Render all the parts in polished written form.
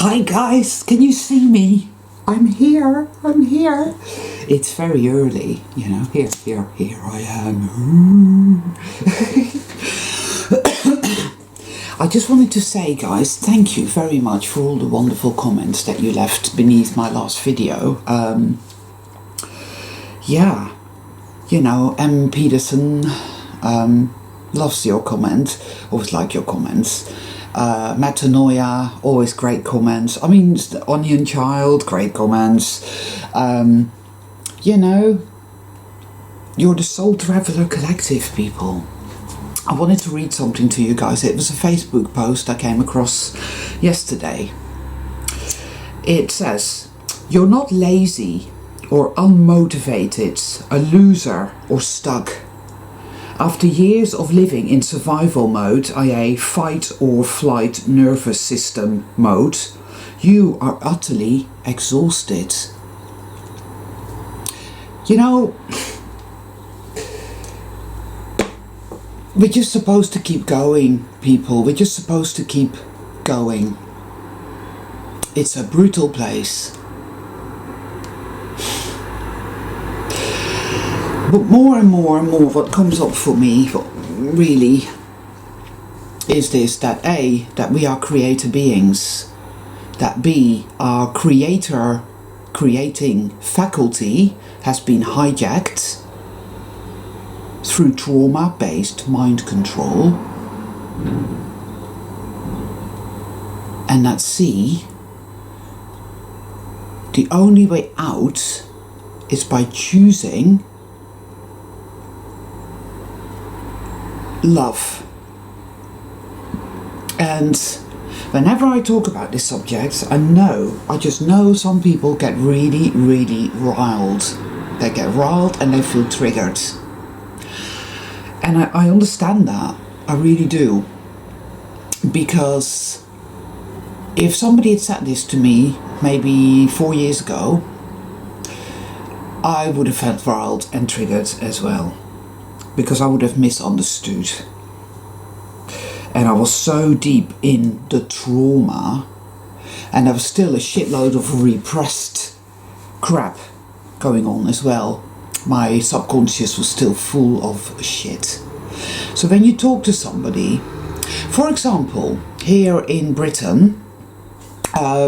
Hi guys, can you see me? I'm here. It's very early, you know. Here I am. I just wanted to say, guys, thank you very much for all the wonderful comments that you left beneath my last video. Yeah, you know, M. Peterson loves your comment, always like your comments. Metanoia, always great comments. I mean, the Onion Child, great comments. You know, you're the Soul Traveller Collective, people. I wanted to read something to you guys. It was a Facebook post I came across yesterday. It says, "You're not lazy or unmotivated, a loser or stuck. After years of living in survival mode, i.e. fight or flight nervous system mode, you are utterly exhausted." You know, we're just supposed to keep going, people. We're just supposed to keep going. It's a brutal place. But more and more what comes up for me, really, is this, that A, that we are creator beings, that B, our creating faculty has been hijacked through trauma-based mind control, and that C, the only way out is by choosing love. And whenever I talk about this subject, I just know some people get really riled. They get riled and they feel triggered. And I understand that, I really do. Because if somebody had said this to me maybe 4 years ago, I would have felt riled and triggered as well. Because I would have misunderstood. And I was so deep in the trauma, and there was still a shitload of repressed crap going on as well. My subconscious was still full of shit. So when you talk to somebody, for example, here in Britain,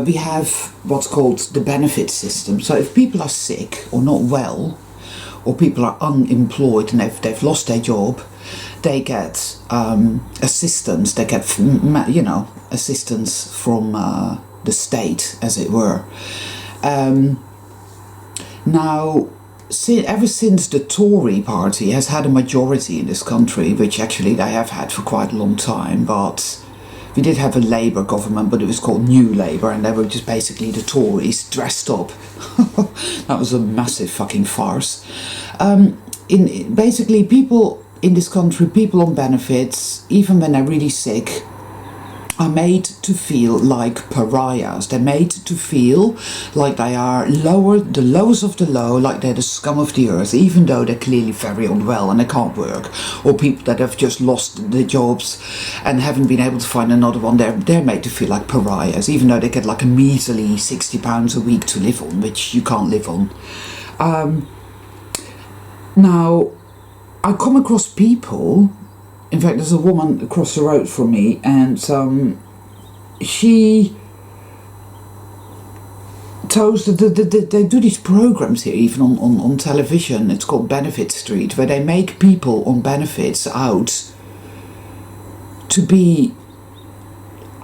we have what's called the benefit system. So if people are sick or not well, or people are unemployed and they've lost their job, they get assistance. They get, you know, assistance from the state, as it were. Now, ever since the Tory party has had a majority in this country, which actually they have had for quite a long time, but we did have a Labour government, but it was called New Labour, and they were just basically the Tories dressed up. That was a massive fucking farce. Basically, people in this country, people on benefits, even when they're really sick, are made to feel like pariahs. They're made to feel like they are the lowest of the low, like they're the scum of the earth, even though they're clearly very unwell and they can't work. Or people that have just lost their jobs and haven't been able to find another one, they're made to feel like pariahs, even though they get like a measly £60 a week to live on, which you can't live on. Now, I come across people. In fact, there's a woman across the road from me, and she tells that they do these programs here, even on television. It's called Benefit Street, where they make people on benefits out to be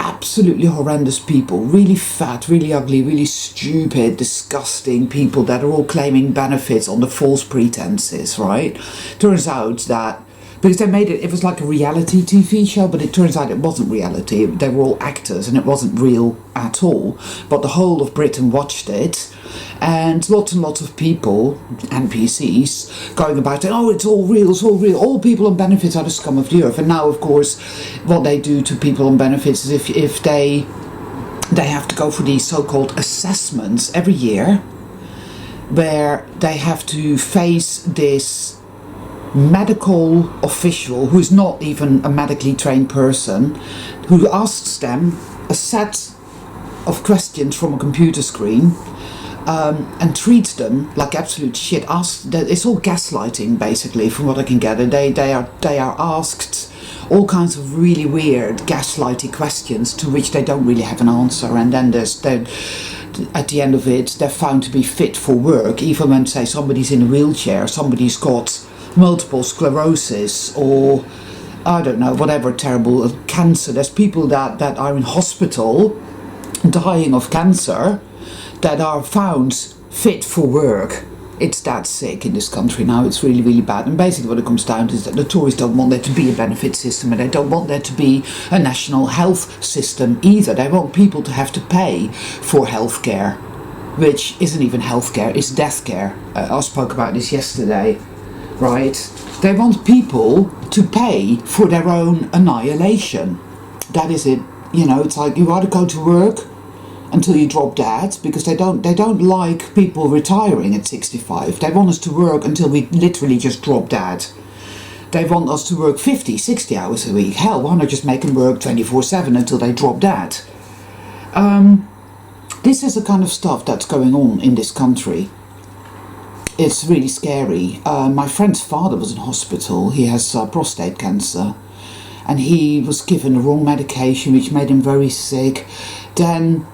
absolutely horrendous people, really fat, really ugly, really stupid, disgusting people that are all claiming benefits on the false pretenses, right? Turns out that, because they made it was like a reality TV show, but it turns out it wasn't reality. They were all actors and it wasn't real at all. But the whole of Britain watched it, and lots of people, NPCs, going about it, oh, it's all real, all people on benefits are the scum of the earth. And now, of course, what they do to people on benefits is if they have to go for these so-called assessments every year, where they have to face this medical official who is not even a medically trained person, who asks them a set of questions from a computer screen, and treats them like absolute shit. It's all gaslighting, basically, from what I can gather. They are asked all kinds of really weird gaslighty questions to which they don't really have an answer, and then at the end of it, they're found to be fit for work, even when, say, somebody's in a wheelchair, somebody's got multiple sclerosis, or I don't know, whatever terrible cancer. There's people that are in hospital dying of cancer that are found fit for work. It's that sick in this country now. It's really, really bad. And basically what it comes down to is that the Tories don't want there to be a benefit system, and they don't want there to be a national health system either. They want people to have to pay for healthcare, which isn't even healthcare, it's death care. I spoke about this yesterday, right? They want people to pay for their own annihilation. That is it. You know, it's like you either go to work until you drop dead, because they don't like people retiring at 65. They want us to work until we literally just drop dead. They want us to work 50, 60 hours a week. Hell, why not just make them work 24/7 until they drop dead? This is the kind of stuff that's going on in this country. It's really scary. My friend's father was in hospital. He has prostate cancer, and he was given the wrong medication, which made him very sick. Then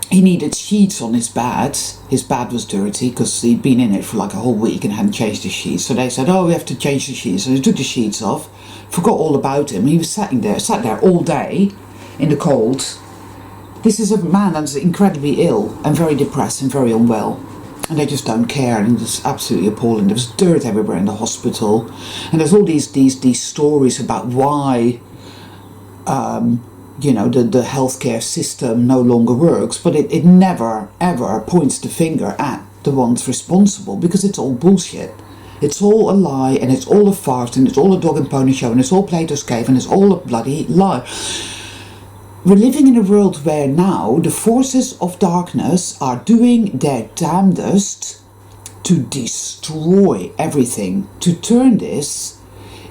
he needed sheets on his bed. His bed was dirty because he'd been in it for like a whole week and hadn't changed the sheets. So they said, "Oh, we have to change the sheets." So they took the sheets off, forgot all about him. He was sat there all day in the cold. This is a man that's incredibly ill and very depressed and very unwell. And they just don't care, and it's absolutely appalling. There was dirt everywhere in the hospital, and there's all these stories about why the healthcare system no longer works, but it never ever points the finger at the ones responsible, because it's all bullshit. It's all a lie, and it's all a farce, and it's all a dog and pony show, and it's all Plato's cave, and it's all a bloody lie. We're living in a world where now the forces of darkness are doing their damnedest to destroy everything, to turn this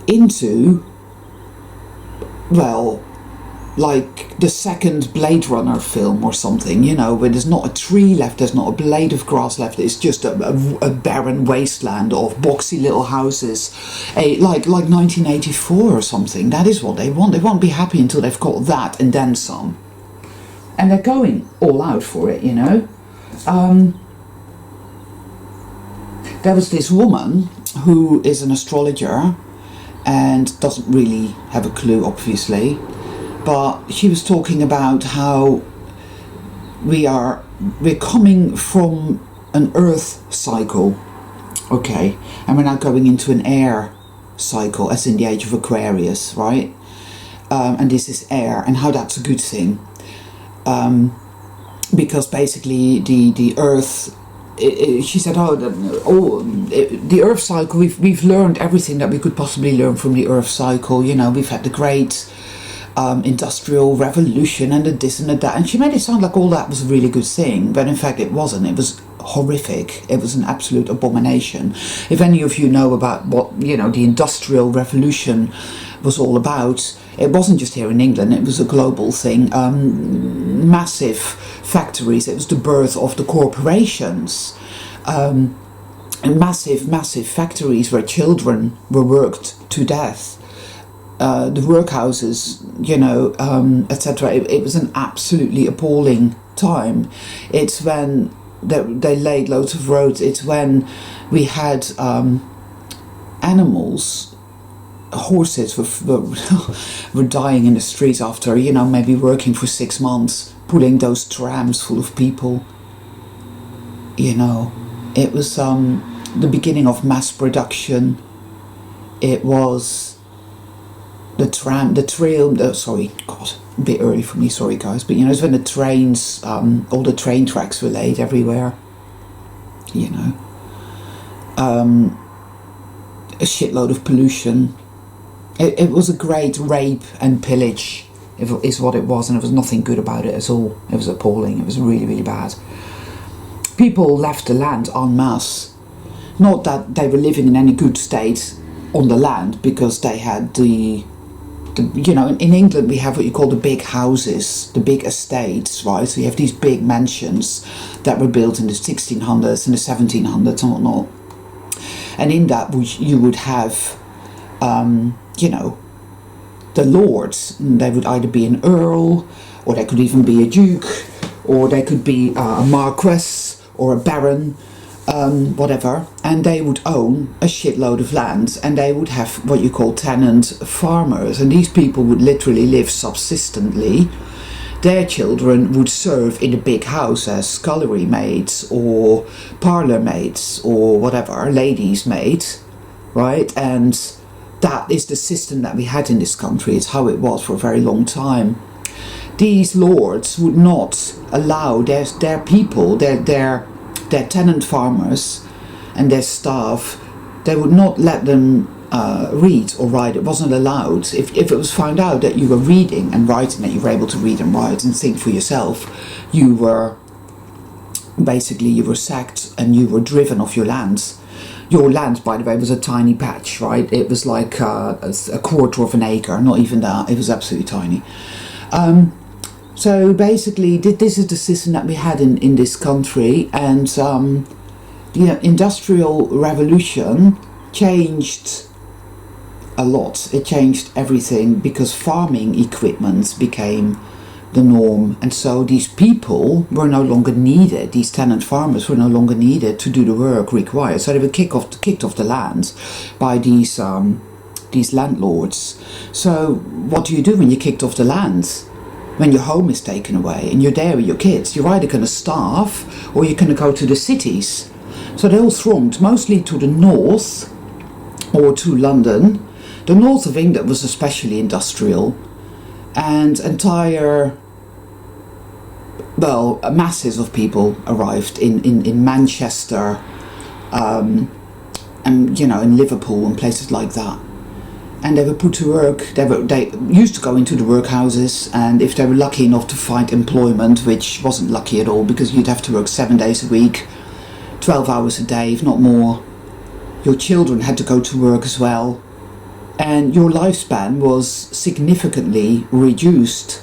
into, well, like the second Blade Runner film or something, where there's not a tree left, there's not a blade of grass left, it's just a barren wasteland of boxy little houses, like 1984 or something. That is what they want. They won't be happy until they've got that and then some. And they're going all out for it, There was this woman who is an astrologer and doesn't really have a clue, obviously. But she was talking about how we're coming from an earth cycle, okay, and we're now going into an air cycle, as in the age of Aquarius, right? And this is air, and how that's a good thing, because basically the earth. She said, the earth cycle, we've learned everything that we could possibly learn from the earth cycle. We've had the great industrial revolution and the this and the that, and she made it sound like all that was a really good thing, but in fact it wasn't. It was horrific. It was an absolute abomination. If any of you know about what the industrial revolution was all about, it wasn't just here in England, it was a global thing. Massive factories. It was the birth of the corporations. And massive factories where children were worked to death. The workhouses, etc. It was an absolutely appalling time. It's when they laid loads of roads. It's when we had animals, horses were dying in the streets after, maybe working for 6 months, pulling those trams full of people. It was the beginning of mass production. It was a bit early for me, sorry guys, but it's when the trains, all the train tracks were laid everywhere, a shitload of pollution. It was a great rape and pillage, is what it was, and there was nothing good about it at all. It was appalling. It was really, really bad. People left the land en masse. Not that they were living in any good state on the land, because they had the in England we have what you call the big houses, the big estates, right? So you have these big mansions that were built in the 1600s and the 1700s and whatnot. And in that you would have, the lords. They would either be an earl, or they could even be a duke, or they could be a marquess or a baron, whatever, and they would own a shitload of land, and they would have what you call tenant farmers, and these people would literally live subsistently. Their children would serve in a big house as scullery maids or parlour maids or whatever, ladies' maids, right? And that is the system that we had in this country. It's how it was for a very long time. These lords would not allow their people, their tenant farmers and their staff, they would not let them read or write. It wasn't allowed. If it was found out that you were reading and writing, that you were able to read and write and think for yourself, you were sacked and you were driven off your lands. Your land, by the way, was a tiny patch, right? It was like a quarter of an acre, not even that. It was absolutely tiny. So basically, this is the system that we had in this country, and the Industrial Revolution changed a lot. It changed everything because farming equipment became the norm, and so these people were no longer needed. These tenant farmers were no longer needed to do the work required. So they were kicked off the land by these landlords. So what do you do when you're kicked off the land? When your home is taken away and you're there with your kids, you're either going to starve or you're going to go to the cities. So they all thronged mostly to the north or to London. The north of England was especially industrial, and masses of people arrived in Manchester, and in Liverpool and places like that. And they were put to work. They used to go into the workhouses, and if they were lucky enough to find employment, which wasn't lucky at all, because you'd have to work 7 days a week, 12 hours a day, if not more. Your children had to go to work as well, and your lifespan was significantly reduced.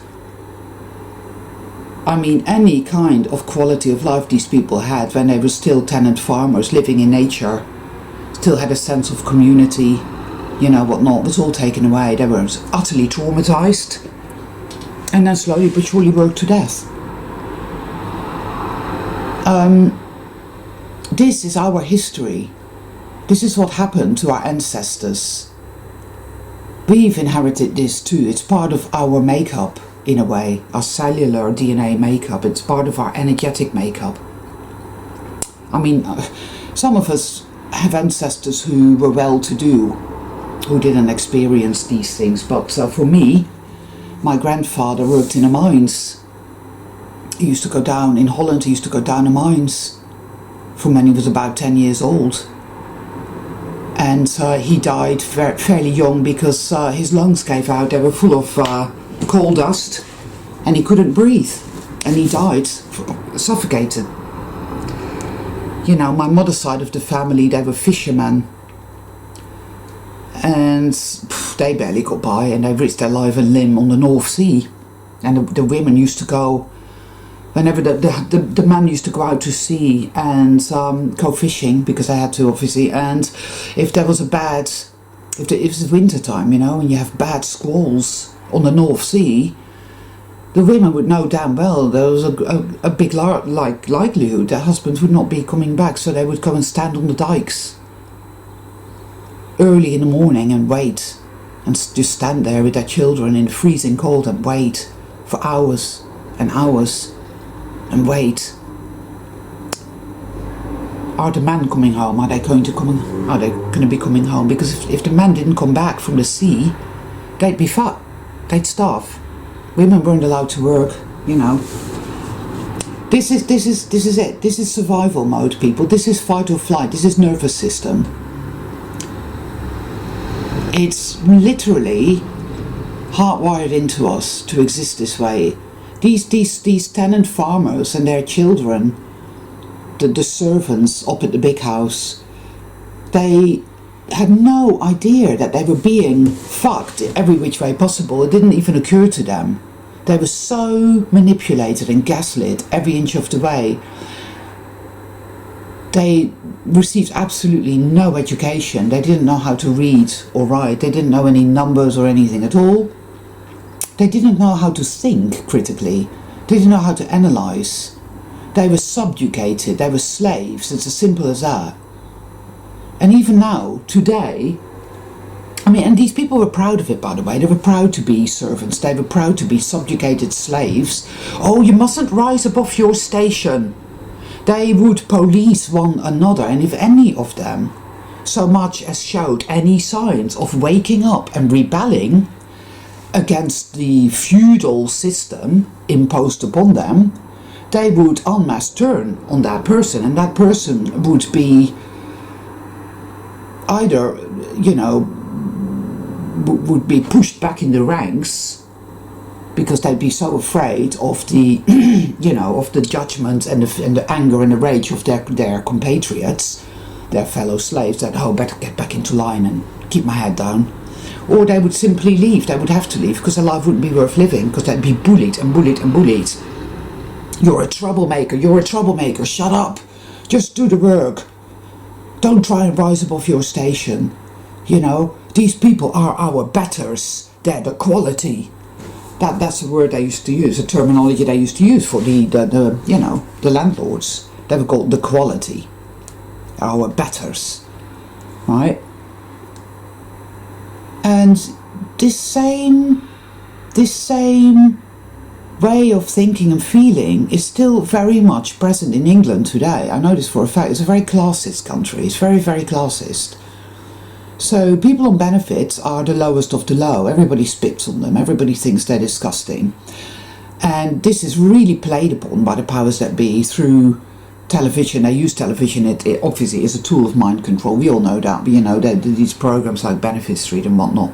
I mean, any kind of quality of life these people had when they were still tenant farmers living in nature, still had a sense of community, whatnot, was all taken away. They were utterly traumatized, and then slowly but surely worked to death. This is our history. This is what happened to our ancestors. We've inherited this too. It's part of our makeup, in a way, our cellular DNA makeup. It's part of our energetic makeup. I mean, some of us have ancestors who were well-to-do, who didn't experience these things, but for me, my grandfather worked in the mines. He used to go down in Holland. He used to go down the mines from when he was about 10 years old, and he died fairly young because his lungs gave out. They were full of coal dust, and he couldn't breathe, and he died suffocated. My mother's side of the family, they were fishermen, and they barely got by, and they risked their life and limb on the North Sea. And the women used to go, whenever the man used to go out to sea and go fishing, because they had to, obviously. And if there was if it was winter time, and you have bad squalls on the North Sea, the women would know damn well there was a big likelihood their husbands would not be coming back, so they would go and stand on the dikes early in the morning and wait, and just stand there with their children in the freezing cold and wait for hours and hours and wait. Are the men coming home? Are they going to be coming home? Because if the men didn't come back from the sea, they'd be fat, they'd starve. Women weren't allowed to work. This is it. This is survival mode, people. This is fight or flight. This is nervous system. It's literally hardwired into us to exist this way. These tenant farmers and their children, the servants up at the big house, they had no idea that they were being fucked every which way possible. It didn't even occur to them. They were so manipulated and gaslit every inch of the way. They received absolutely no education. They didn't know how to read or write. They didn't know any numbers or anything at all. They didn't know how to think critically. They didn't know how to analyse. They were subjugated. They were slaves. It's as simple as that. And even now, today, I mean, and these people were proud of it, by the way. They were proud to be servants. They were proud to be subjugated slaves. Oh, you mustn't rise above your station. They would police one another, and if any of them so much as showed any signs of waking up and rebelling against the feudal system imposed upon them, they would en masse turn on that person, and that person would be either, you know, would be pushed back in the ranks because they'd be so afraid of the, you know, of the judgment and the anger and the rage of their compatriots, their fellow slaves, that, oh, better get back into line and keep my head down. Or they would simply leave. They would have to leave because their life wouldn't be worth living, because they'd be bullied and bullied and bullied. You're a troublemaker. You're a troublemaker. Shut up. Just do the work. Don't try and rise above your station. You know, these people are our betters. They're the quality. That's the word they used to use, the terminology they used to use for the you know, the landlords. They were called the quality. Our betters. Right? And this same way of thinking and feeling is still very much present in England today. I know this for a fact. It's a very classist country. It's very, very classist. So people on benefits are the lowest of the low. Everybody spits on them. Everybody thinks they're disgusting. And this is really played upon by the powers that be through television. They use television. It obviously is a tool of mind control. We all know that. But, you know, these programs like Benefit Street and whatnot.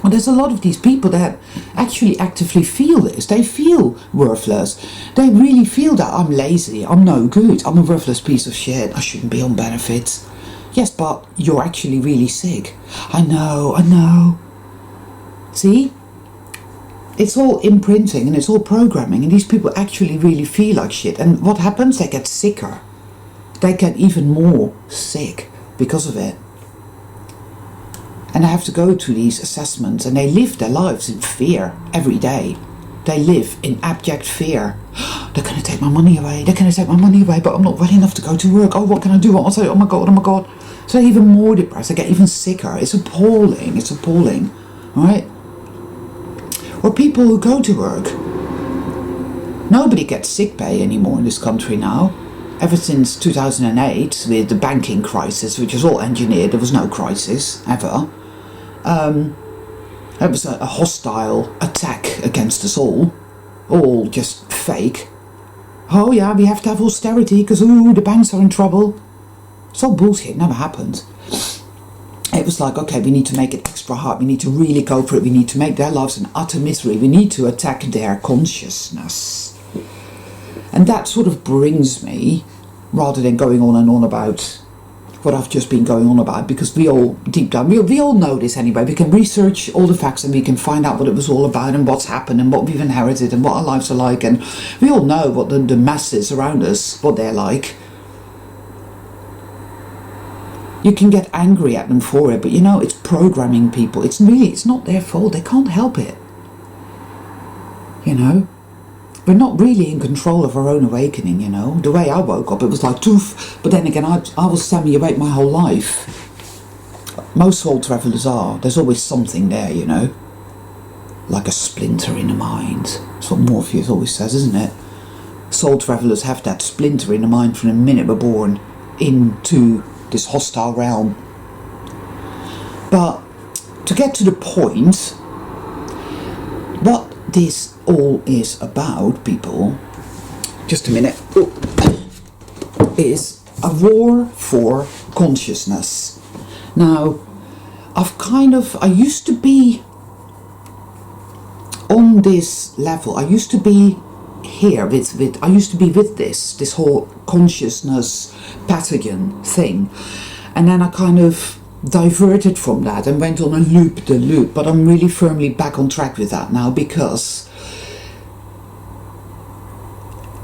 Well, there's a lot of these people that actually actively feel this. They feel worthless. They really feel that I'm lazy. I'm no good. I'm a worthless piece of shit. I shouldn't be on benefits. Yes, but you're actually really sick. I know. See? It's all imprinting and it's all programming, and these people actually really feel like shit. And what happens? They get sicker. They get even more sick because of it. And they have to go to these assessments, and they live their lives in fear every day. They live in abject fear. They're going to take my money away. They're going to take my money away, but I'm not well enough to go to work. Oh, what can I do? I'll say, oh my God. So they're even more depressed. They get even sicker. It's appalling. Right? Or people who go to work. Nobody gets sick pay anymore in this country now. Ever since 2008, with the banking crisis, which was all engineered, there was no crisis, ever. It was a hostile attack against us all just fake. Oh yeah, we have to have austerity because, the banks are in trouble. It's all bullshit, it never happened. It was like, okay, we need to make it extra hard, we need to really go for it, we need to make their lives an utter misery, we need to attack their consciousness. And that sort of brings me, rather than going on and on about what I've just been going on about, because we all, deep down, we all know this anyway. We can research all the facts and we can find out what it was all about and what's happened and what we've inherited and what our lives are like, and we all know what the masses around us, what they're like. You can get angry at them for it, but you know, it's programming people. It's not their fault. They can't help it. You know? We're not really in control of our own awakening, you know. The way I woke up, it was like, toof. But then again, I was semi-awake my whole life. Most soul travelers are. There's always something there, you know. Like a splinter in the mind. That's what Morpheus always says, isn't it? Soul travelers have that splinter in the mind from the minute we're born into this hostile realm. But to get to the point, what this all is about, people, just a minute, is a war for consciousness. Now, I used to be on this level. I used to be here with I used to be with this whole consciousness pathogen thing, and then I kind of diverted from that and went on a loop, but I'm really firmly back on track with that now, because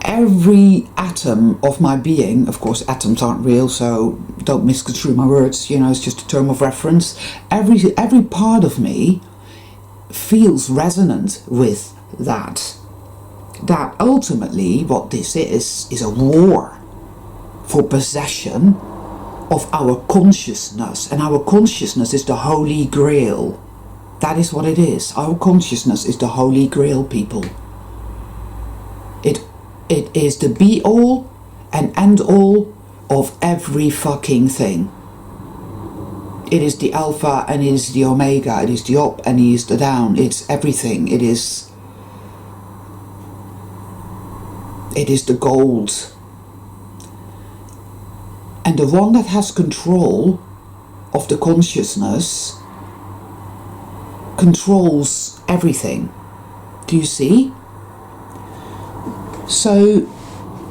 every atom of my being, of course atoms aren't real, so don't misconstrue my words, you know, it's just a term of reference, every part of me feels resonant with that ultimately what this is a war for possession of our consciousness, and our consciousness is the Holy Grail. That is what it is. Our consciousness is the Holy Grail, people. It is the be-all and end-all of every fucking thing. It is the alpha and it is the omega, it is the up and it is the down, it's everything. It is the gold. And the one that has control of the consciousness controls everything. Do you see? So,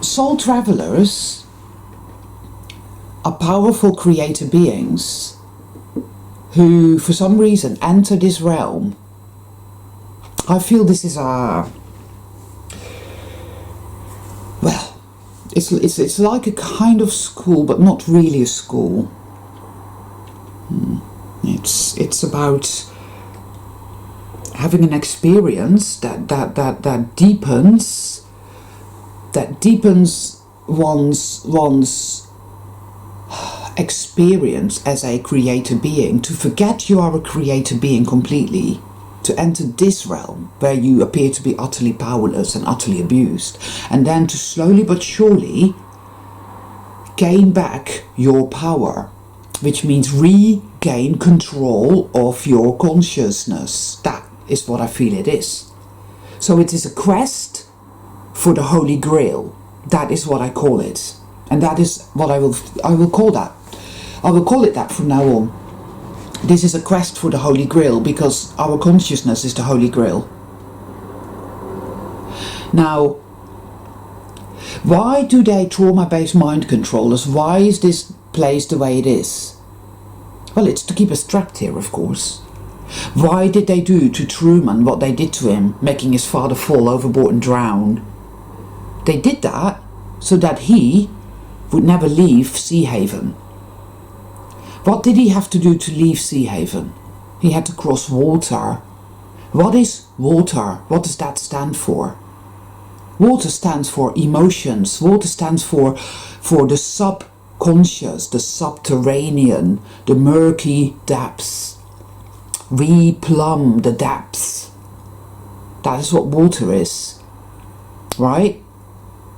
soul travelers are powerful creator beings who, for some reason, enter this realm. I feel this is it's like a kind of school, but not really a school. It's about having an experience that deepens one's experience as a creator being, to forget you are a creator being completely, to enter this realm where you appear to be utterly powerless and utterly abused, and then to slowly but surely gain back your power, which means regain control of your consciousness. That is what I feel it is. So it is a quest for the Holy Grail. That is what I call it, and that is what I will call that. I will call it that from now on. This is a quest for the Holy Grail, because our consciousness is the Holy Grail. Now, why do they trauma-based mind control us? Why is this place the way it is? Well, it's to keep us trapped here, of course. Why did they do to Truman what they did to him, making his father fall overboard and drown? They did that so that he would never leave Sea Haven. What did he have to do to leave Sea Haven? He had to cross water. What is water? What does that stand for? Water stands for emotions. Water stands for the subconscious, the subterranean, the murky depths. We plumb the depths. That is what water is, right?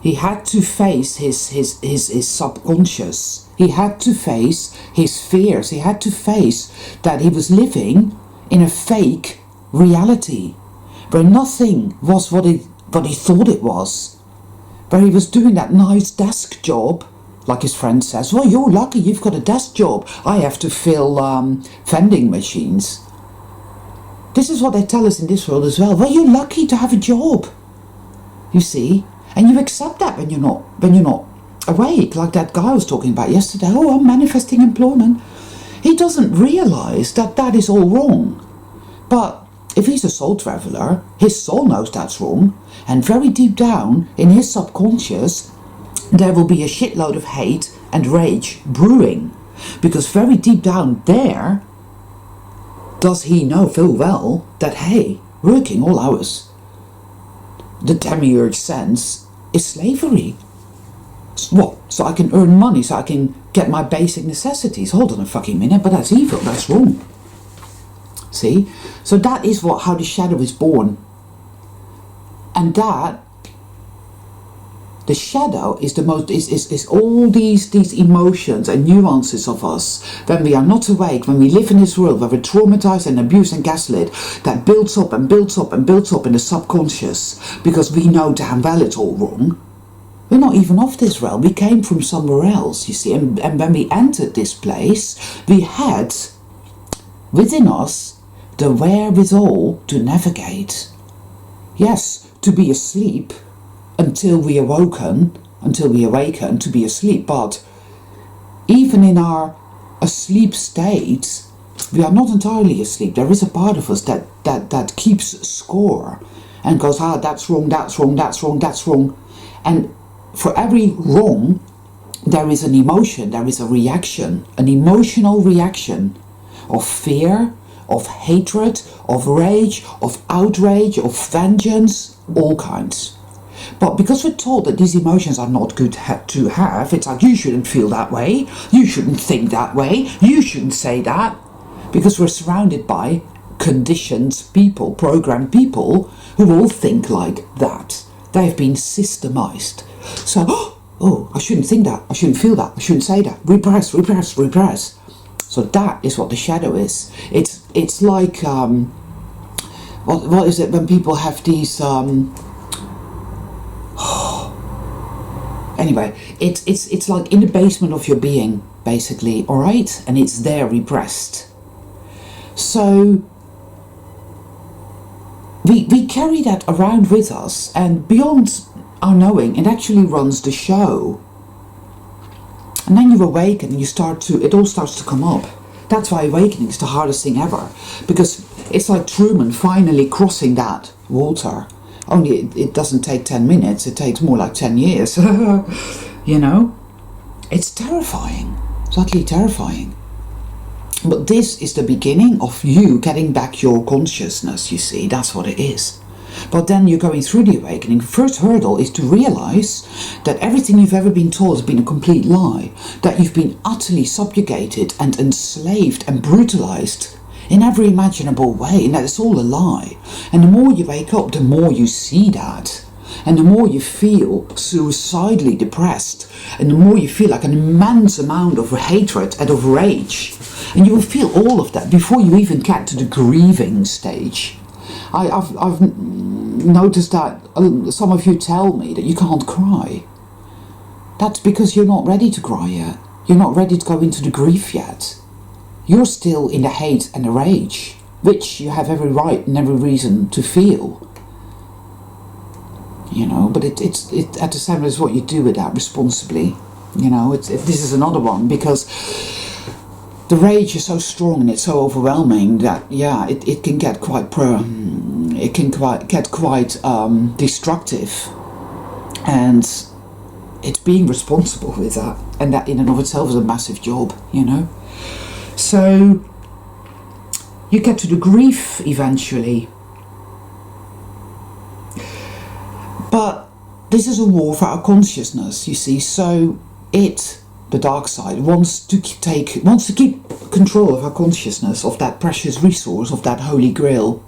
He had to face his subconscious. He had to face his fears. He had to face that he was living in a fake reality, where nothing was what he thought it was, where he was doing that nice desk job, like his friend says, well, you're lucky you've got a desk job. I have to fill vending machines. This is what they tell us in this world as well. Well, you're lucky to have a job, you see, and you accept that when you're not awake, like that guy I was talking about yesterday. Oh, I'm manifesting employment. He doesn't realise that that is all wrong. But if he's a soul traveller, his soul knows that's wrong, and very deep down in his subconscious there will be a shitload of hate and rage brewing, because very deep down there does he know full well that, hey, working all hours, the demiurge sense, is slavery. What? So I can earn money, so I can get my basic necessities. Hold on a fucking minute, but that's evil, that's wrong. See? So that is how the shadow is born. And that, the shadow is the most, is all these emotions and nuances of us when we are not awake, when we live in this world where we're traumatized and abused and gaslit, that builds up and builds up and builds up in the subconscious, because we know damn well it's all wrong. We're not even of this realm. We came from somewhere else, you see. And when we entered this place, we had within us the wherewithal to navigate. Yes, to be asleep until we awaken, to be asleep. But even in our a sleep state, we are not entirely asleep. There is a part of us that keeps score and goes, that's wrong, that's wrong, that's wrong, that's wrong. And for every wrong, there is an emotion, there is a reaction, an emotional reaction of fear, of hatred, of rage, of outrage, of vengeance, all kinds. But because we're taught that these emotions are not good to have, it's like, you shouldn't feel that way, you shouldn't think that way, you shouldn't say that. Because we're surrounded by conditioned people, programmed people, who all think like that. They've been systemized. So, oh, I shouldn't think that, I shouldn't feel that, I shouldn't say that. Repress, repress, repress. So that is what the shadow is. It's like, what is it when people have these, anyway, it's like in the basement of your being, basically, alright? And it's there repressed. So we carry that around with us, and beyond our knowing, it actually runs the show. And then you awaken and it all starts to come up. That's why awakening is the hardest thing ever, because it's like Truman finally crossing that water. Only it doesn't take 10 minutes, it takes more like 10 years. You know? It's terrifying. It's utterly terrifying. But this is the beginning of you getting back your consciousness, you see. That's what it is. But then you're going through the awakening. The first hurdle is to realize that everything you've ever been taught has been a complete lie. That you've been utterly subjugated and enslaved and brutalized in every imaginable way, and that it's all a lie. And the more you wake up, the more you see that. And the more you feel suicidally depressed, and the more you feel like an immense amount of hatred and of rage. And you will feel all of that before you even get to the grieving stage. I've noticed that some of you tell me that you can't cry. That's because you're not ready to cry yet. You're not ready to go into the grief yet. You're still in the hate and the rage, which you have every right and every reason to feel. You know, but it at the same time is what you do with that responsibly. You know, this is another one, because the rage is so strong and it's so overwhelming that, yeah, it can get quite destructive, and it's being responsible with that, and that in and of itself is a massive job, you know. So you get to the grief eventually, but this is a war for our consciousness, you see. So the dark side wants to keep control of our consciousness, of that precious resource, of that holy grail.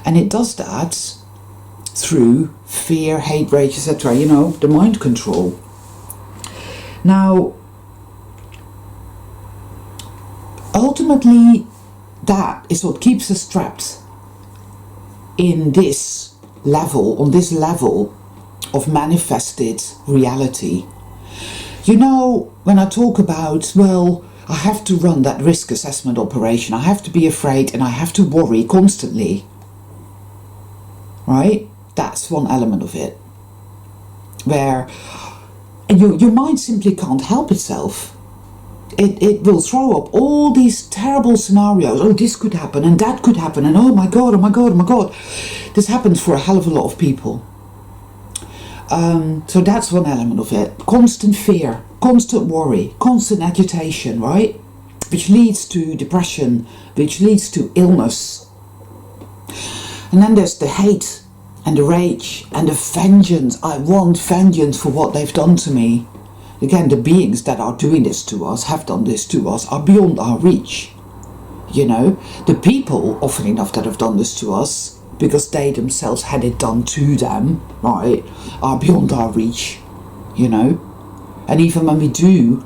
And it does that through fear, hate, rage, etc. You know, the mind control. Now, ultimately, that is what keeps us trapped in this level, on this level of manifested reality. You know, when I talk about, well, I have to run that risk assessment operation, I have to be afraid and I have to worry constantly, right? That's one element of it, where your mind simply can't help itself. It will throw up all these terrible scenarios. Oh, this could happen and that could happen, and oh my god, oh my god, oh my god. This happens for a hell of a lot of people. So that's one element of it. Constant fear, constant worry, constant agitation, right? Which leads to depression, which leads to illness. And then there's the hate and the rage and the vengeance. I want vengeance for what they've done to me. Again, the beings that are doing this to us, have done this to us, are beyond our reach. You know, the people, often enough, that have done this to us, because they themselves had it done to them, right, are beyond our reach, you know. And even when we do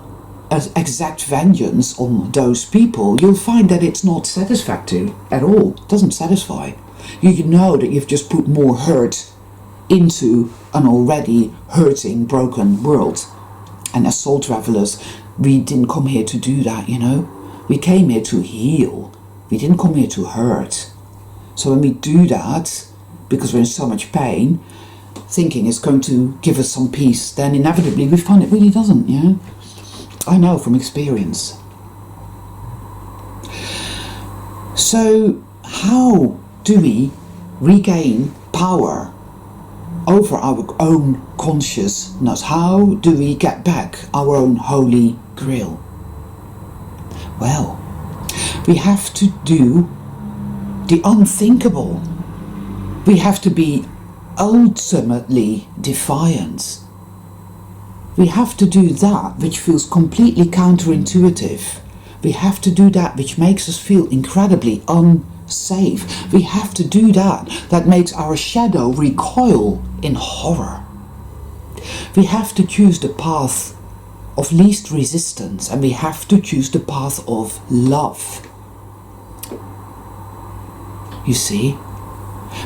exact vengeance on those people, you'll find that it's not satisfactory at all. It doesn't satisfy. You know that you've just put more hurt into an already hurting, broken world. And as soul travelers, we didn't come here to do that, you know. We came here to heal. We didn't come here to hurt. So when we do that, because we're in so much pain, thinking it's going to give us some peace, then inevitably we find it really doesn't, you know. I know from experience. So how do we regain power over our own consciousness? How do we get back our own holy grail? Well, we have to do the unthinkable. We have to be ultimately defiant. We have to do that which feels completely counterintuitive. We have to do that which makes us feel incredibly unsafe. We have to do that makes our shadow recoil in horror. We have to choose the path of least resistance, and we have to choose the path of love. You see?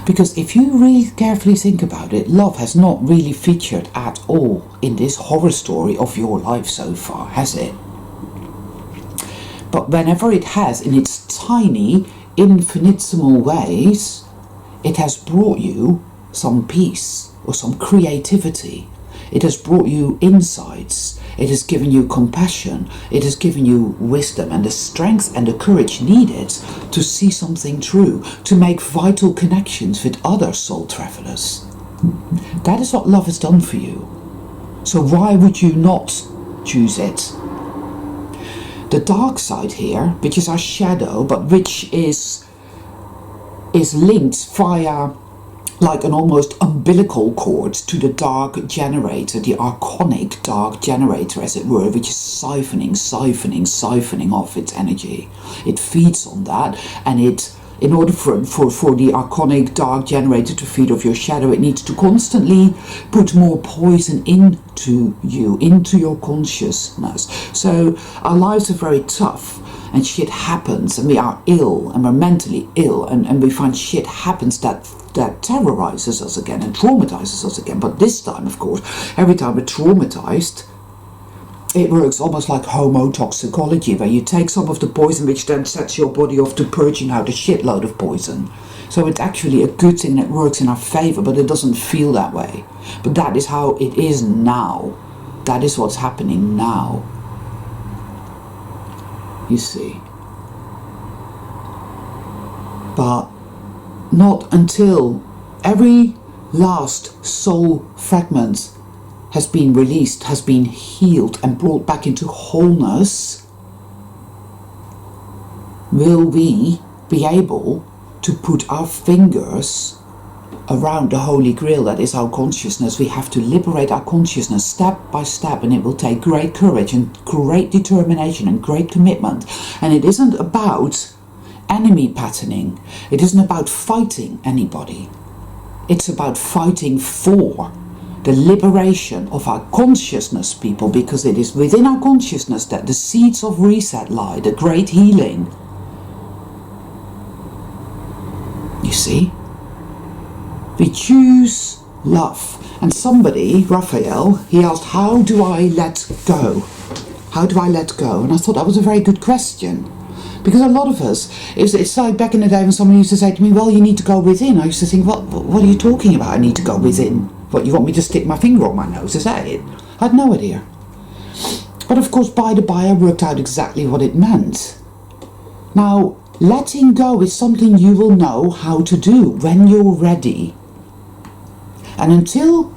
Because if you really carefully think about it, love has not really featured at all in this horror story of your life so far, has it? But whenever it has, in its tiny, infinitesimal ways, it has brought you some peace or some creativity. It has brought you insights. It has given you compassion. It has given you wisdom and the strength and the courage needed to see something true, to make vital connections with other soul travelers. That is what love has done for you. So why would you not choose it? The dark side here, which is our shadow, but which is linked via like an almost umbilical cord to the dark generator, the archonic dark generator as it were, which is siphoning off its energy. It feeds on that, and in order for the archonic dark generator to feed off your shadow, it needs to constantly put more poison into you, into your consciousness. So our lives are very tough, and shit happens, and we are ill, and we're mentally ill, and we find shit happens that terrorizes us again and traumatizes us again. But this time, of course, every time we're traumatized, it works almost like homotoxicology, where you take some of the poison which then sets your body off to purging out a shitload of poison. So it's actually a good thing that works in our favor, but it doesn't feel that way. But that is how it is now. That is what's happening now. You see. But not until every last soul fragment has been released, has been healed and brought back into wholeness, will we be able to put our fingers around the Holy Grail that is our consciousness. We have to liberate our consciousness step by step, and it will take great courage and great determination and great commitment. And it isn't about enemy patterning. It isn't about fighting anybody. It's about fighting for the liberation of our consciousness, people, because it is within our consciousness that the seeds of reset lie, the great healing. You see? We choose love. And somebody, Raphael, he asked, how do I let go? How do I let go? And I thought that was a very good question. Because a lot of us, it's like back in the day when someone used to say to me, well, you need to go within. I used to think, what are you talking about? I need to go within. What, you want me to stick my finger on my nose? Is that it? I had no idea. But of course, by the by, I worked out exactly what it meant. Now, letting go is something you will know how to do when you're ready. And until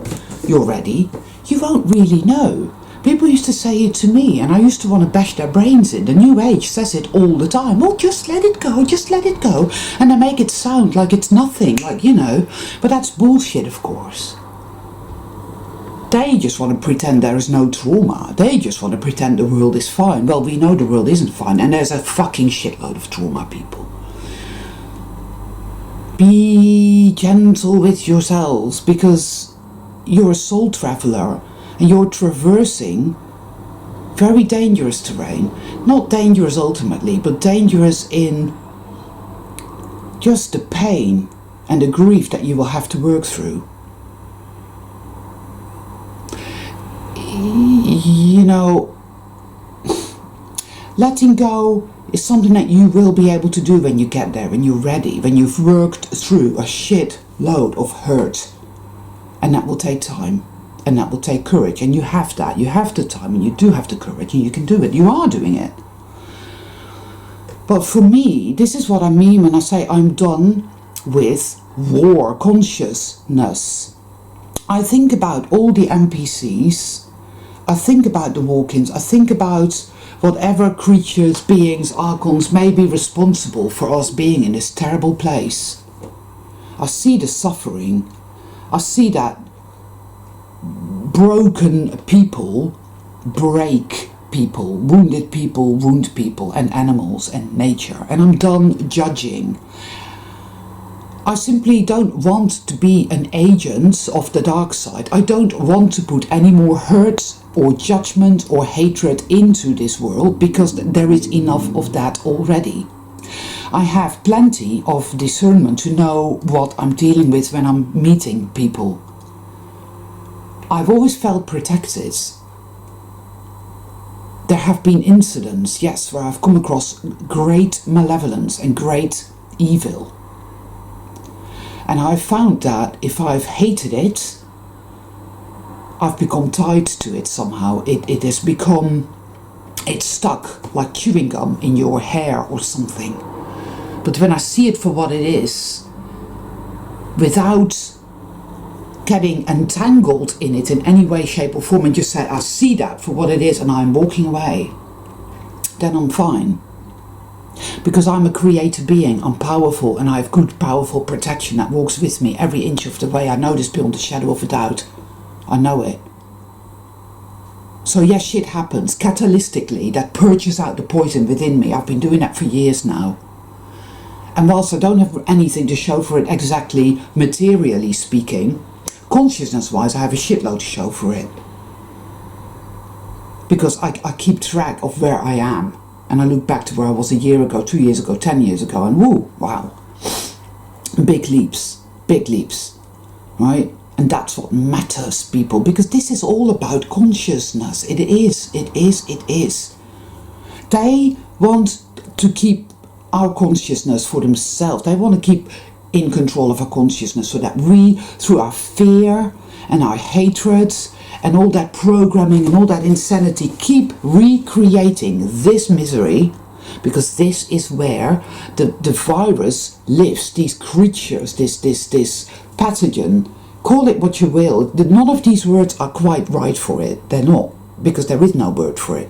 you're ready, you won't really know. People used to say it to me, and I used to want to bash their brains in. The New Age says it all the time. Oh, just let it go, just let it go. And they make it sound like it's nothing, like, you know. But that's bullshit, of course. They just want to pretend there is no trauma. They just want to pretend the world is fine. Well, we know the world isn't fine, and there's a fucking shitload of trauma, people. Be gentle with yourselves, because you're a soul traveler. And you're traversing very dangerous terrain. Not dangerous ultimately, but dangerous in just the pain and the grief that you will have to work through. You know, letting go is something that you will be able to do when you get there, when you're ready, when you've worked through a shit load of hurt. And that will take time. And that will take courage, and you have that. You have the time, and you do have the courage, and you can do it. You are doing it. But for me, this is what I mean when I say I'm done with war consciousness. I think about all the NPCs, I think about the walk-ins, I think about whatever creatures, beings, archons may be responsible for us being in this terrible place. I see the suffering, I see that broken people break people, wounded people wound people, and animals and nature, and I'm done judging. I simply don't want to be an agent of the dark side. I don't want to put any more hurt or judgment or hatred into this world, because there is enough of that already. I have plenty of discernment to know what I'm dealing with when I'm meeting people. I've always felt protected. There have been incidents, yes, where I've come across great malevolence and great evil. And I've found that if I've hated it, I've become tied to it somehow. It has become, it's stuck like chewing gum in your hair or something. But when I see it for what it is, without getting entangled in it in any way, shape or form, and just say, I see that for what it is and I'm walking away, then I'm fine. Because I'm a creator being, I'm powerful, and I have good, powerful protection that walks with me every inch of the way. I know this beyond a shadow of a doubt. I know it. So yes, shit happens catalytically that purges out the poison within me. I've been doing that for years now. And whilst I don't have anything to show for it exactly materially speaking, consciousness-wise I have a shitload to show for it. Because I keep track of where I am. And I look back to where I was a year ago, 2 years ago, 10 years ago, and woo, wow. Big leaps, right? And that's what matters, people, because this is all about consciousness. It is. They want to keep our consciousness for themselves. They want to keep in control of our consciousness so that we, through our fear and our hatred and all that programming and all that insanity, keep recreating this misery, because this is where the virus lives, these creatures, this pathogen, call it what you will. None of these words are quite right for it. They're not, because there is no word for it.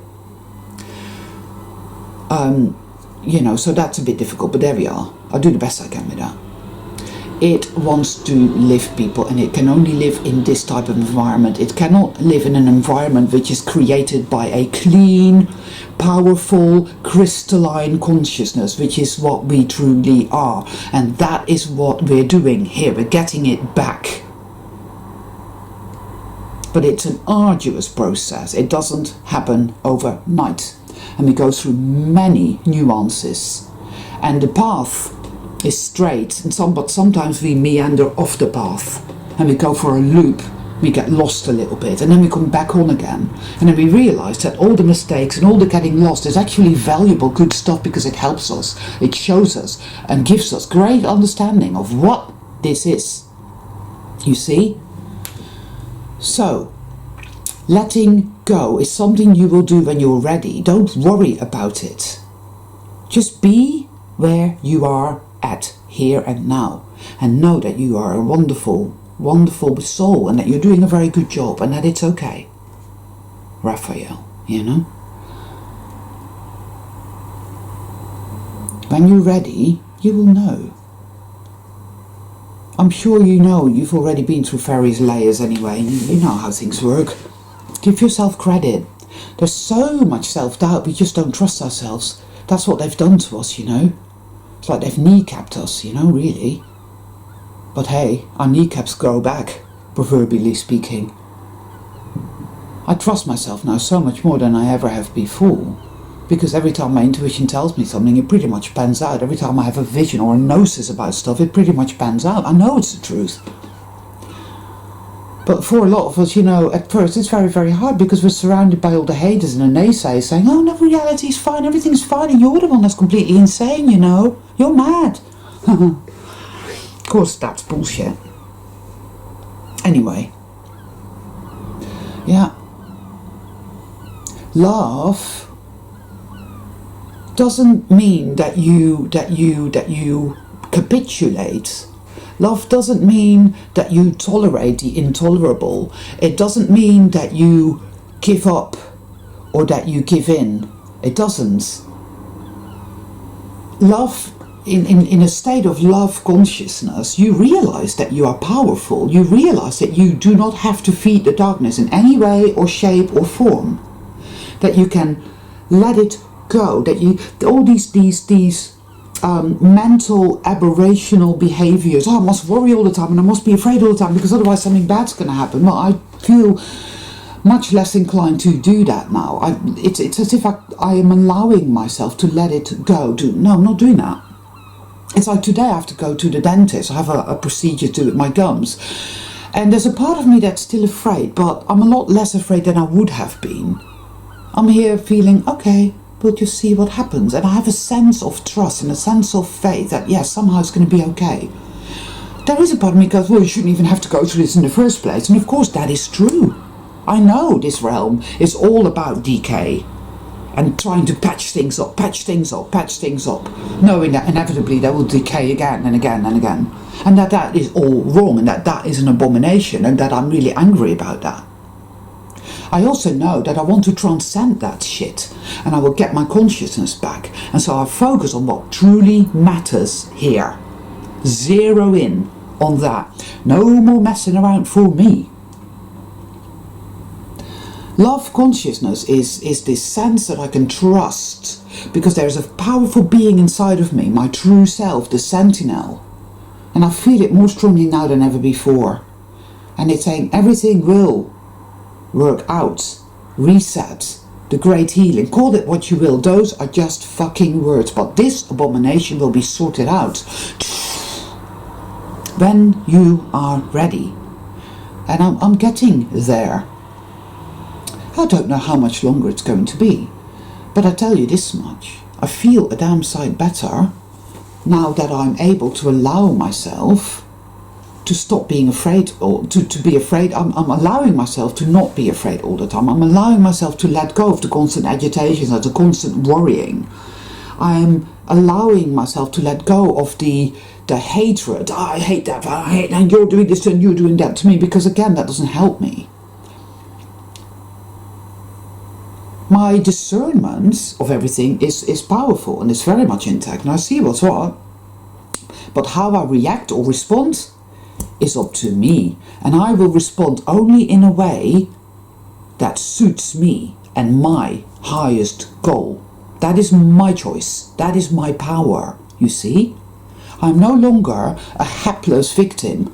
You know, so that's a bit difficult, but there we are. I'll do the best I can with that. It wants to live, people, and it can only live in this type of environment. It cannot live in an environment which is created by a clean, powerful, crystalline consciousness, which is what we truly are. And that is what we're doing here. We're getting it back. But it's an arduous process. It doesn't happen overnight. And we go through many nuances. And the path is straight, but sometimes we meander off the path and we go for a loop. We get lost a little bit and then we come back on again, and then we realize that all the mistakes and all the getting lost is actually valuable, good stuff, because it helps us, it shows us and gives us great understanding of what this is, you see. So letting go is something you will do when you're ready. Don't worry about it. Just be where you are at here and now, and know that you are a wonderful, wonderful soul, and that you're doing a very good job, and that it's okay. Raphael, you know. When you're ready, you will know. I'm sure you know, you've already been through fairies' layers anyway, and you know how things work. Give yourself credit. There's so much self-doubt, we just don't trust ourselves. That's what they've done to us, you know. It's like they've kneecapped us, you know, really. But hey, our kneecaps grow back, proverbially speaking. I trust myself now so much more than I ever have before, because every time my intuition tells me something, it pretty much pans out. Every time I have a vision or a gnosis about stuff, it pretty much pans out. I know it's the truth. But for a lot of us, you know, at first it's very, very hard, because we're surrounded by all the haters and the naysayers saying, oh no, reality's fine, everything's fine, and you're the one that's completely insane, you know. You're mad. Of course, that's bullshit. Anyway. Yeah. Love doesn't mean that you capitulate. Love doesn't mean that you tolerate the intolerable. It doesn't mean that you give up or that you give in. It doesn't. Love, in a state of love consciousness, you realize that you are powerful. You realize that you do not have to feed the darkness in any way or shape or form. That you can let it go. That you, all these mental aberrational behaviors. Oh, I must worry all the time and I must be afraid all the time because otherwise something bad's going to happen. Well, I feel much less inclined to do that now. It's as if I am allowing myself to let it go. No, I'm not doing that. It's like today I have to go to the dentist. I have a procedure to do with my gums. And there's a part of me that's still afraid, but I'm a lot less afraid than I would have been. I'm here feeling, okay, we'll just see what happens. And I have a sense of trust and a sense of faith that, yes, somehow it's going to be okay. There is a part of me that goes, well, you shouldn't even have to go through this in the first place. And of course, that is true. I know this realm is all about decay and trying to patch things up, knowing that inevitably they will decay again and again and again. And that is all wrong and that is an abomination and that I'm really angry about that. I also know that I want to transcend that shit and I will get my consciousness back. And so I focus on what truly matters here. Zero in on that. No more messing around for me. Love consciousness is this sense that I can trust because there is a powerful being inside of me, my true self, the sentinel. And I feel it more strongly now than ever before. And it's saying everything will work out, reset, the great healing, call it what you will, those are just fucking words, but this abomination will be sorted out when you are ready. And I'm getting there. I don't know how much longer it's going to be, but I tell you this much, I feel a damn sight better now that I'm able to allow myself to stop being afraid or to be afraid. I'm allowing myself to not be afraid all the time. I'm allowing myself to let go of the constant agitations and the constant worrying. I'm allowing myself to let go of the hatred. Oh, I hate that, and you're doing this and you're doing that to me, because again, that doesn't help me. My discernment of everything is powerful and it's very much intact and I see what's what. But how I react or respond is up to me, and I will respond only in a way that suits me and my highest goal. That is my choice. That is my power, you see? I'm no longer a helpless victim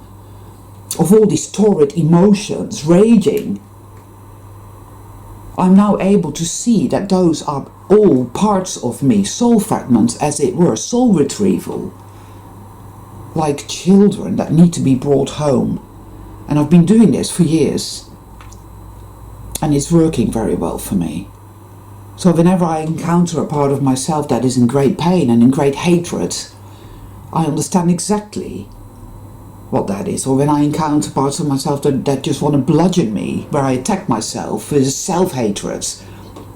of all these torrid emotions raging. I'm now able to see that those are all parts of me, soul fragments as it were, soul retrieval. Like children that need to be brought home. And I've been doing this for years. And it's working very well for me. So whenever I encounter a part of myself that is in great pain and in great hatred, I understand exactly what that is. Or when I encounter parts of myself that just want to bludgeon me, where I attack myself with self-hatred,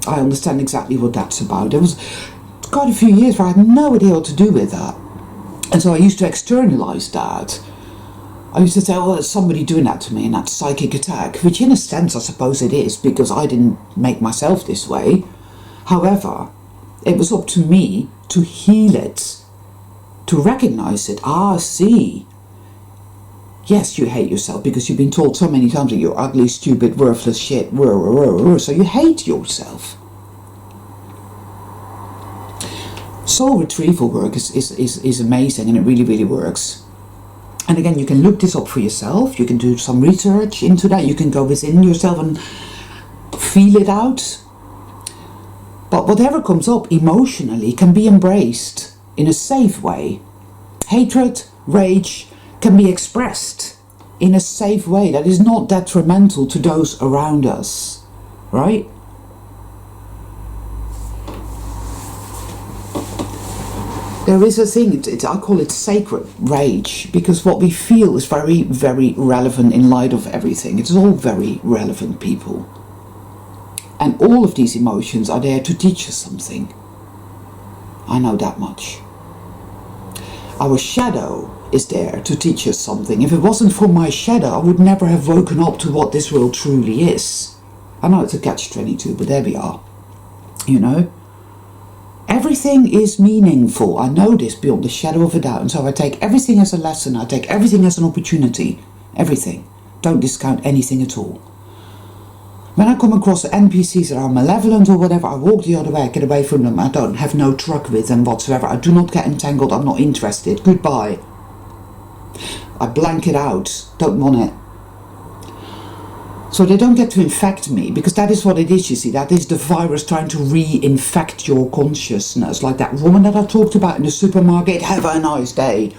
I understand exactly what that's about. There was quite a few years where I had no idea what to do with that. And so I used to externalize that. I used to say, oh, there's somebody doing that to me in that psychic attack, which in a sense I suppose it is, because I didn't make myself this way. However, it was up to me to heal it, to recognize it. Ah, see. Yes, you hate yourself because you've been told so many times that you're ugly, stupid, worthless shit, so you hate yourself. Soul retrieval work is amazing, and it really, really works. And again, you can look this up for yourself. You can do some research into that. You can go within yourself and feel it out. But whatever comes up emotionally can be embraced in a safe way. Hatred, rage can be expressed in a safe way that is not detrimental to those around us, right? There is a thing, I call it sacred rage, because what we feel is very, very relevant in light of everything. It's all very relevant, people. And all of these emotions are there to teach us something. I know that much. Our shadow is there to teach us something. If it wasn't for my shadow, I would never have woken up to what this world truly is. I know it's a catch-22, but there we are. You know? Everything is meaningful. I know this beyond the shadow of a doubt. And so I take everything as a lesson. I take everything as an opportunity. Everything. Don't discount anything at all. When I come across NPCs that are malevolent or whatever, I walk the other way, I get away from them. I don't have no truck with them whatsoever. I do not get entangled. I'm not interested. Goodbye. I blank it out. Don't want it. So they don't get to infect me, because that is what it is, you see. That is the virus trying to reinfect your consciousness. Like that woman that I talked about in the supermarket. Have a nice day.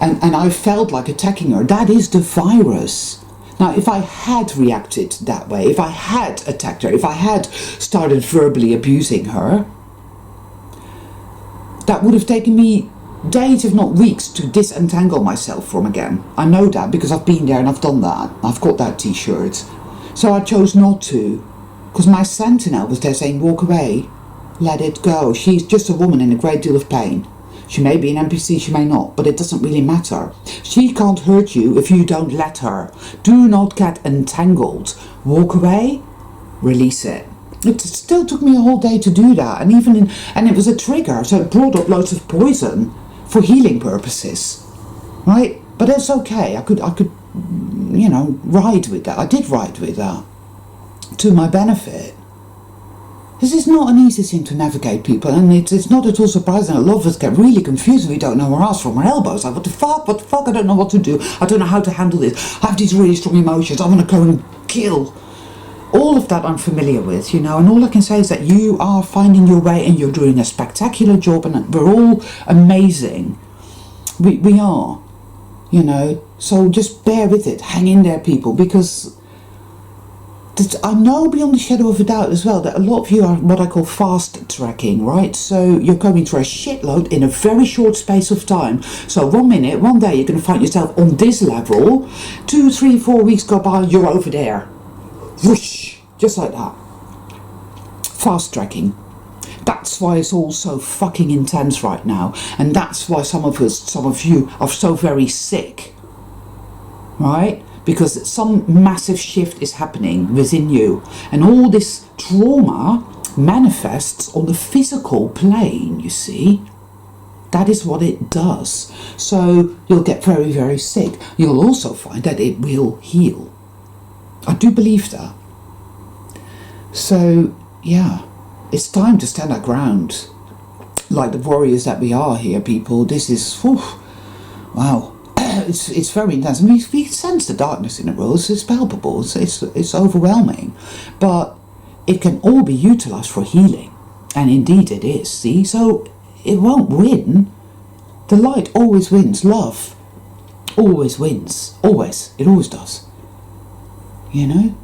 And I felt like attacking her. That is the virus. Now, if I had reacted that way, if I had attacked her, if I had started verbally abusing her, that would have taken me days, if not weeks, to disentangle myself from again. I know that because I've been there and I've done that. I've got that t-shirt. So I chose not to, because my sentinel was there saying, walk away, let it go. She's just a woman in a great deal of pain. She may be an NPC, she may not, but it doesn't really matter. She can't hurt you if you don't let her. Do not get entangled. Walk away, release it. It still took me a whole day to do that, and it was a trigger, so it brought up loads of poison for healing purposes, right? But it's okay. I could, you know, ride with that. I did ride with that to my benefit. This is not an easy thing to navigate, people, and it's not at all surprising that a lot of us get really confused and we don't know our ass from our elbows. Like, what the fuck, I don't know what to do. I don't know how to handle this. I have these really strong emotions. I want to go and kill. All of that I'm familiar with, you know, and all I can say is that you are finding your way and you're doing a spectacular job, and we're all amazing. We are, you know, so just bear with it. Hang in there, people, because I know beyond the shadow of a doubt as well that a lot of you are what I call fast tracking, right? So you're going through a shitload in a very short space of time. So 1 minute, 1 day, you're going to find yourself on this level. 2, 3, 4 weeks go by, you're over there. Whoosh, just like that. Fast tracking. That's why it's all so fucking intense right now. And that's why some of you are so very sick. Right? Because some massive shift is happening within you, and all this trauma manifests on the physical plane, you see. That is what it does. So you'll get very, very sick. You'll also find that it will heal. I do believe that. So, yeah, it's time to stand our ground. Like the warriors that we are here, people. This is, whew, wow. It's very intense. I mean, we sense the darkness in the world. It's palpable. It's overwhelming, but it can all be utilized for healing, and indeed it is. See, so it won't win. The light always wins. Love always wins. Always. It always does. You know.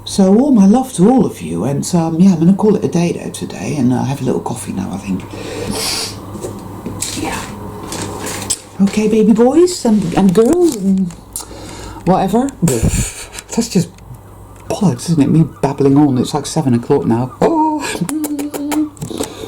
So all my love to all of you, and yeah, I'm going to call it a day there today, and have a little coffee now, I think. Yeah. Okay, baby boys and girls and whatever. That's just bollocks, isn't it? Me babbling on. It's like 7 o'clock now. Oh.